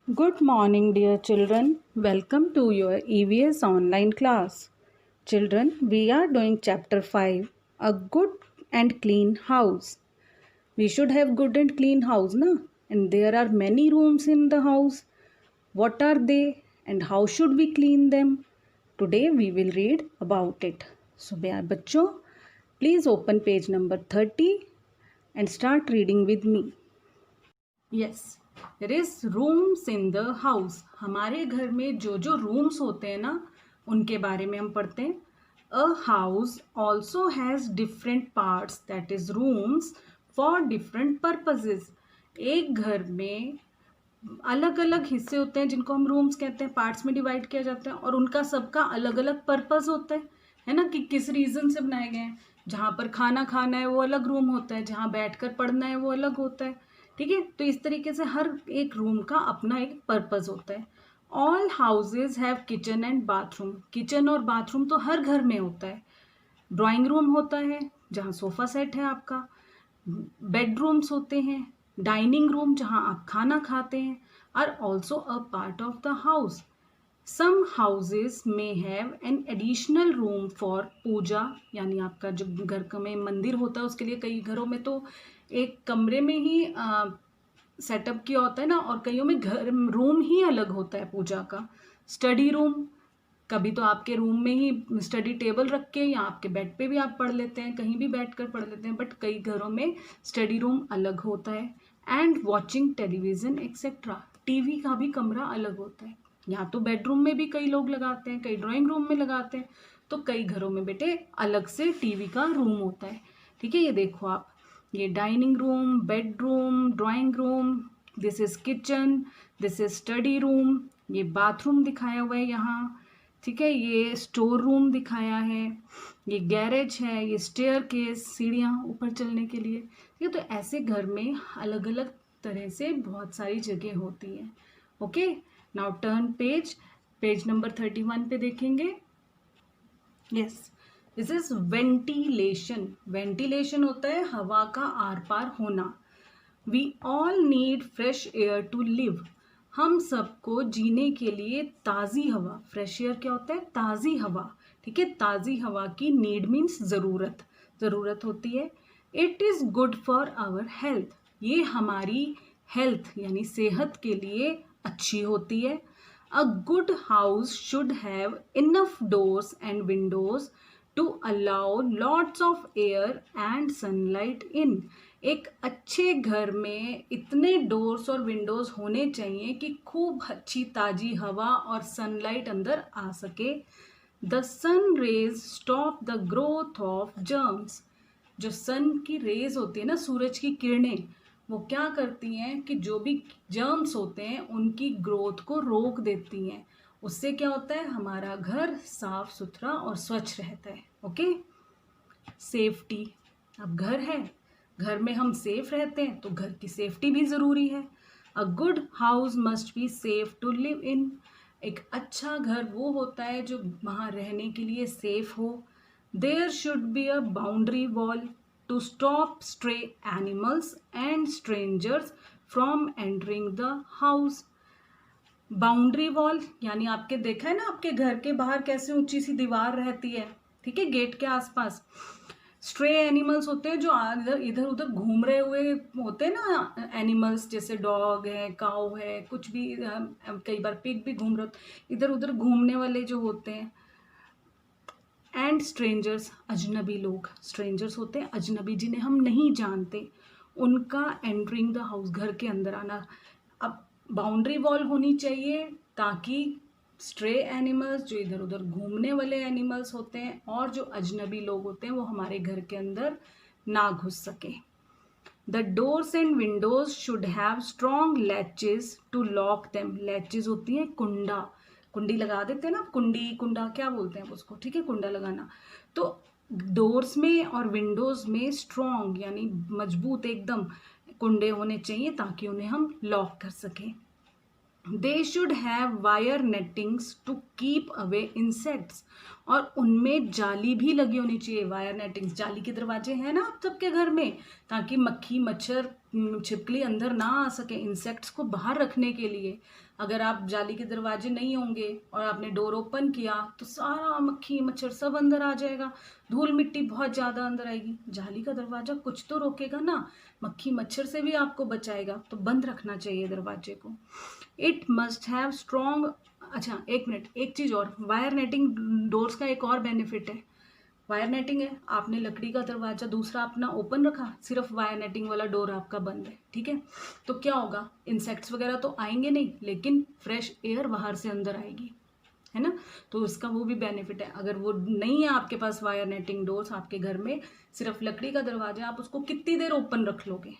Good morning, dear children. Welcome to your EVS online class. Children, we are doing chapter 5, A Good and Clean House. We should have good and clean house, na? And there are many rooms in the house. What are they and how should we clean them? Today we will read about it. So, bachcho, please open page number 30 and start reading with me. Yes there is rooms in the house. हमारे घर में जो जो rooms होते हैं ना उनके बारे में हम पढ़ते हैं. A house also has different parts that is rooms for different purposes. एक घर में अलग अलग हिस्से होते हैं जिनको हम रूम्स कहते हैं, पार्ट्स में डिवाइड किया जाता है और उनका सबका अलग अलग पर्पस होता है ना, कि किस रीज़न से बनाए गए हैं. जहाँ पर खाना खाना है वो अलग रूम होता है, जहाँ बैठकर पढ़ना है वो अलग होता है. ठीक है, तो इस तरीके से हर एक रूम का अपना एक पर्पस होता है. All houses have kitchen and bathroom. Kitchen और बाथरूम तो हर घर में होता है. ड्राइंग रूम होता है जहाँ सोफ़ा सेट है आपका. बेडरूम्स होते हैं. डाइनिंग रूम जहाँ आप खाना खाते हैं are also a part of the house. Some houses में have an additional room for puja, यानी आपका जो घर का में मंदिर होता है उसके लिए कई घरों में तो एक कमरे में ही सेटअप किया होता है ना, और कईयों में घर रूम ही अलग होता है पूजा का. स्टडी रूम, कभी तो आपके रूम में ही स्टडी टेबल रख के या आपके बेड पे भी आप पढ़ लेते हैं, कहीं भी बैठ कर पढ़ लेते हैं, बट कई घरों में स्टडी रूम अलग होता है. And watching television etcetera. TV का भी कमरा अलग होता है. यहाँ तो बेडरूम में भी कई लोग लगाते हैं, कई ड्राइंग रूम में लगाते हैं, तो कई घरों में बेटे अलग से टीवी का रूम होता है. ठीक है, ये देखो आप, ये dining room, bedroom, drawing room, this is kitchen, this is study room, ये बाथरूम दिखाया हुआ है यहाँ. ठीक है, ये स्टोर रूम दिखाया है, ये गैरेज है, ये स्टेयर केस, सीढ़ियाँ ऊपर चलने के लिए. ठीक है, तो ऐसे घर में अलग अलग तरह से बहुत सारी जगह होती है. Okay, now turn page number 31 पे देखेंगे. Yes, this is ventilation. Ventilation होता है हवा का आर पार होना. We all need fresh air to live. हम सबको जीने के लिए ताज़ी हवा, फ्रेश एयर क्या होता है, ताज़ी हवा. ठीक है, ताज़ी हवा की नीड मीन्स ज़रूरत होती है. It is good for our health. ये हमारी हेल्थ यानी सेहत के लिए अच्छी होती है. A good house should have enough doors and windows to allow lots of air and sunlight in. एक अच्छे घर में इतने डोर्स और विंडोज होने चाहिए कि खूब अच्छी ताज़ी हवा और सनलाइट अंदर आ सके. The sun rays stop the growth of germs. जो सन की रेज होती है ना, सूरज की किरणें, वो क्या करती हैं कि जो भी जर्म्स होते हैं उनकी ग्रोथ को रोक देती हैं. उससे क्या होता है, हमारा घर साफ सुथरा और स्वच्छ रहता है. Okay, safety. अब घर है, घर में हम सेफ रहते हैं तो घर की सेफ्टी भी ज़रूरी है. A good house must be safe to live in. एक अच्छा घर वो होता है जो वहाँ रहने के लिए सेफ हो. There should be a boundary wall to stop stray animals and strangers from entering the house. Boundary wall यानी आपके देखा है ना, आपके घर के बाहर कैसे ऊंची सी दीवार रहती है. ठीक है, गेट के आसपास स्ट्रे एनिमल्स होते हैं जो इधर उधर घूम रहे हुए होते हैं ना एनिमल्स, जैसे डॉग है, काऊ है, कुछ भी, कई बार पिग भी घूम रहे होते, इधर उधर घूमने वाले जो होते हैं. एंड स्ट्रेंजर्स, अजनबी लोग. स्ट्रेंजर्स होते हैं अजनबी, जिन्हें हम नहीं जानते, उनका एंटरिंग द हाउस, घर के अंदर आना. अब बाउंड्री वॉल होनी चाहिए ताकि स्ट्रे एनिमल्स, जो इधर उधर घूमने वाले एनिमल्स होते हैं, और जो अजनबी लोग होते हैं वो हमारे घर के अंदर ना घुस सके. The doors and windows should have strong latches to lock them. Latches होती हैं कुंडा, कुंडी लगा देते हैं ना, कुंडा क्या बोलते हैं उसको. ठीक है, कुंडा लगाना. तो डोर्स में और विंडोज में स्ट्रॉन्ग यानी मजबूत एकदम कुंडे होने चाहिए ताकि उन्हें हम लॉक कर सकें. They should have wire nettings to keep away insects. और उनमें जाली भी लगी होनी चाहिए. वायर नेटिंग्स, जाली के दरवाजे हैं ना आप सबके घर में, ताकि मक्खी मच्छर छिपकली अंदर ना आ सके, इंसेक्ट्स को बाहर रखने के लिए अगर आप जाली के दरवाजे नहीं होंगे और आपने डोर ओपन किया तो सारा मक्खी मच्छर सब अंदर आ जाएगा, धूल मिट्टी बहुत ज़्यादा अंदर आएगी। जाली का दरवाजा कुछ तो रोकेगा ना, मक्खी मच्छर से भी आपको बचाएगा, तो बंद रखना चाहिए दरवाजे को। इट मस्ट हैव स्ट्रॉन्ग, अच्छा एक मिनट, एक चीज़ और, वायर नेटिंग डोर्स का एक और बेनिफिट है। वायर नेटिंग है, आपने लकड़ी का दरवाजा दूसरा अपना ओपन रखा, सिर्फ वायर नेटिंग वाला डोर आपका बंद है, ठीक है, तो क्या होगा, इंसेक्ट्स वगैरह तो आएंगे नहीं, लेकिन फ्रेश एयर बाहर से अंदर आएगी, है ना। तो उसका वो भी बेनिफिट है। अगर वो नहीं है आपके पास वायर नेटिंग डोर्स आपके घर में, सिर्फ लकड़ी का दरवाजा, आप उसको कितनी देर ओपन रख लोगे?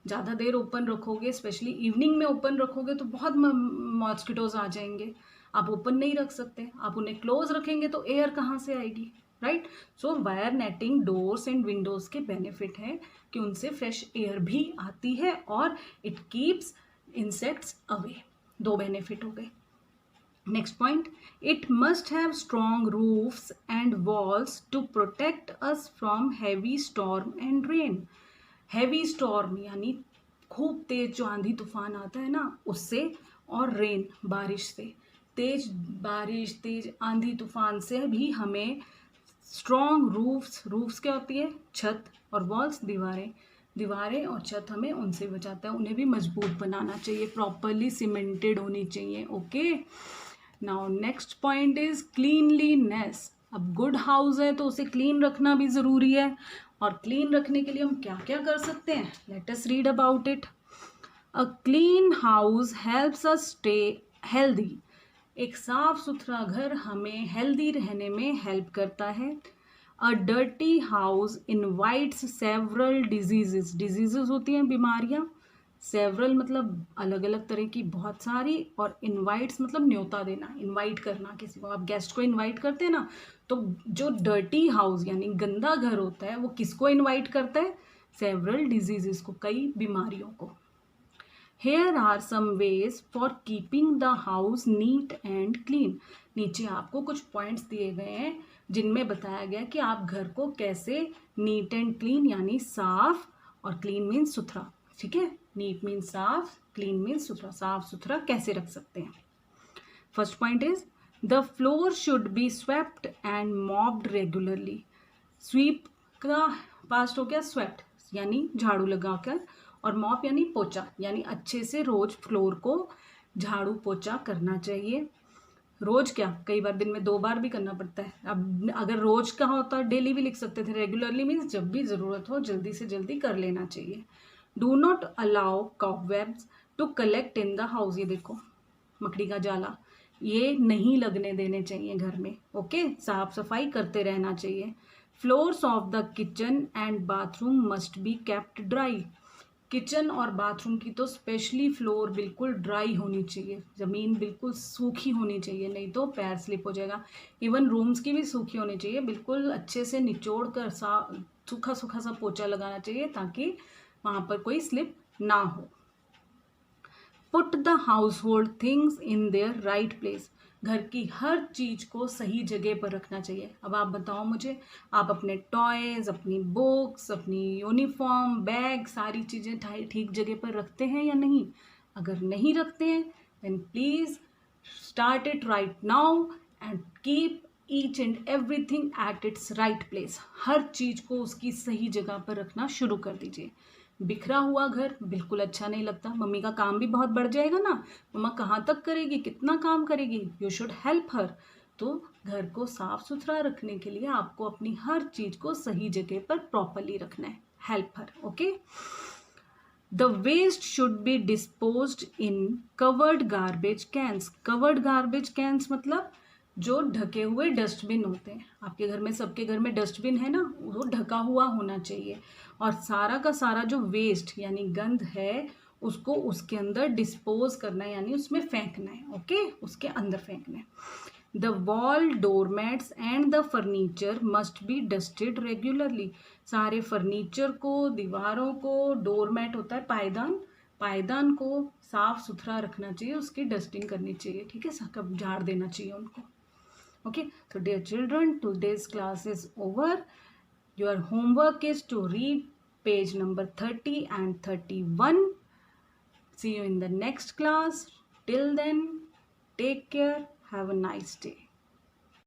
ज़्यादा देर ओपन रखोगे, स्पेशली इवनिंग में ओपन रखोगे तो बहुत मॉस्किटोज आ जाएंगे। आप ओपन नहीं रख सकते, आप उन्हें क्लोज रखेंगे तो एयर कहाँ से आएगी, right. So wire netting doors and windows के बेनिफिट है कि उनसे फ्रेश एयर भी आती है और इट कीप्स इंसेक्ट्स अवे। दो बेनिफिट हो गए। Next point, it must have strong roofs and walls to protect us from heavy storm and rain. Heavy storm यानी खूब तेज जो आंधी तूफान आता है ना, उससे, और रेन बारिश से, तेज बारिश तेज आंधी तूफान से भी हमें स्ट्रॉन्ग रूफ्स, रूफ्स क्या होती है, छत, और वॉल्स दीवारें, दीवारें और छत हमें उनसे बचाता है। उन्हें भी मजबूत बनाना चाहिए, प्रॉपरली सीमेंटेड होनी चाहिए। Okay, now next point is cleanliness. अब गुड हाउस है तो उसे क्लीन रखना भी ज़रूरी है, और क्लीन रखने के लिए हम क्या क्या कर सकते हैं, let us read about it. A clean house helps us stay healthy. एक साफ सुथरा घर हमें हेल्दी रहने में हेल्प करता है। A dirty house invites several diseases, diseases होती हैं बीमारियां, सेवरल मतलब अलग अलग तरह की, बहुत सारी, और इनवाइट्स मतलब न्योता देना, इनवाइट करना किसी को, आप गेस्ट को इनवाइट करते हैं ना, तो जो डर्टी हाउस यानी गंदा घर होता है वो किसको इनवाइट करता है, सेवरल डिजीजेस को, कई बीमारियों को। Here are some ways for keeping the house neat and clean. नीचे आपको कुछ पॉइंट्स दिए गए हैं जिनमें बताया गया कि आप घर को कैसे नीट एंड क्लीन यानी साफ, और क्लीन मीन्स सुथरा, ठीक है, नीट मीन्स साफ, क्लीन मीन्स सुथरा, साफ सुथरा कैसे रख सकते हैं। First point is the floor should be swept and mopped regularly. Sweep का पास्ट हो गया स्वेप्ट यानी झाड़ू लगाकर, और मॉप यानी पोछा, यानी अच्छे से रोज फ्लोर को झाड़ू पोछा करना चाहिए। रोज क्या, कई बार दिन में 2 बार भी करना पड़ता है। अब अगर रोज का होता डेली भी लिख सकते थे, रेगुलरली मीन्स जब भी ज़रूरत हो जल्दी से जल्दी कर लेना चाहिए। Do not allow cobwebs to collect in the house. ये देखो मकड़ी का जाला, ये नहीं लगने देने चाहिए घर में। ओके, साफ सफाई करते रहना चाहिए। Floors of the kitchen and bathroom must be kept dry. Kitchen और बाथरूम की तो स्पेशली फ्लोर बिल्कुल ड्राई होनी चाहिए, ज़मीन बिल्कुल सूखी होनी चाहिए, नहीं तो पैर स्लिप हो जाएगा। इवन रूम्स की भी सूखी होनी चाहिए, बिल्कुल अच्छे से निचोड़ कर सूखा सूखा सा पोछा लगाना चाहिए ताकि वहाँ पर कोई स्लिप ना हो। Put the house hold things in their right place. घर की हर चीज को सही जगह पर रखना चाहिए। अब आप बताओ मुझे, आप अपने टॉयज, अपनी बुक्स, अपनी यूनिफॉर्म, बैग, सारी चीज़ें ठीक जगह पर रखते हैं या नहीं? अगर नहीं रखते हैं then please start it right now and keep each and everything at its right place. हर चीज़ को उसकी सही जगह पर रखना शुरू कर दीजिए। बिखरा हुआ घर बिल्कुल अच्छा नहीं लगता, मम्मी का काम भी बहुत बढ़ जाएगा ना, मम्मा कहाँ तक करेगी, कितना काम करेगी, यू शुड हेल्प हर। तो घर को साफ सुथरा रखने के लिए आपको अपनी हर चीज को सही जगह पर प्रॉपरली रखना है, help her. Okay, the waste should be disposed in covered garbage cans. Covered garbage cans मतलब जो ढके हुए डस्टबिन होते हैं। आपके घर में, सबके घर में डस्टबिन है ना, वो ढका हुआ होना चाहिए, और सारा का सारा जो वेस्ट यानी गंद है उसको उसके अंदर डिस्पोज करना है, यानी उसमें फेंकना है। ओके, उसके अंदर फेंकना है। The wall doormats and the furniture must be dusted regularly. सारे फर्नीचर को, दीवारों को, डोरमैट होता है पायदान, पायदान को साफ सुथरा रखना चाहिए, उसकी डस्टिंग करनी चाहिए, ठीक है, कब झाड़ देना चाहिए उनको। Okay, so dear children, today's class is over. Your homework is to read page number 30 and 31. See you in the next class. Till then, take care. Have a nice day.